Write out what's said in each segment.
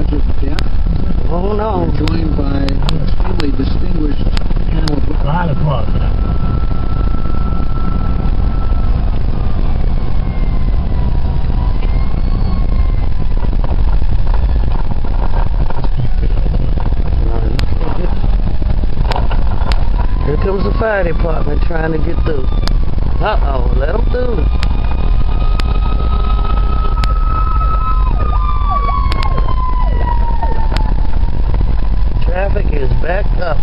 Sergeant Depp. Oh no. We're joined by an extremely distinguished panel of Fire department. Here comes the fire department trying to get through. Uh-oh, let them through. Traffic is backed up.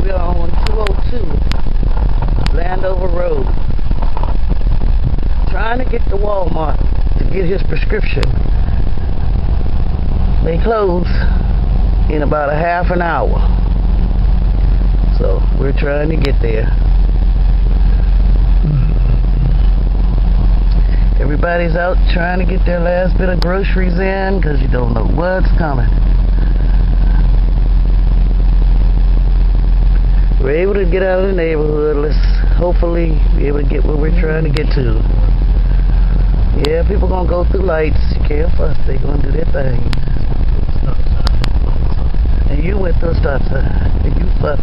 We are on 202 Landover Road. Trying to get to Walmart to get his prescription. They close in about a half an hour. So we're trying to get there. Everybody's out trying to get their last bit of groceries in because you don't know what's coming. We're able to get out of the neighborhood. Let's hopefully be able to get where we're trying to get to. Yeah, people gonna go through lights. You can't fuss. They gonna do their thing. And you went through a stop sign. And you fussed.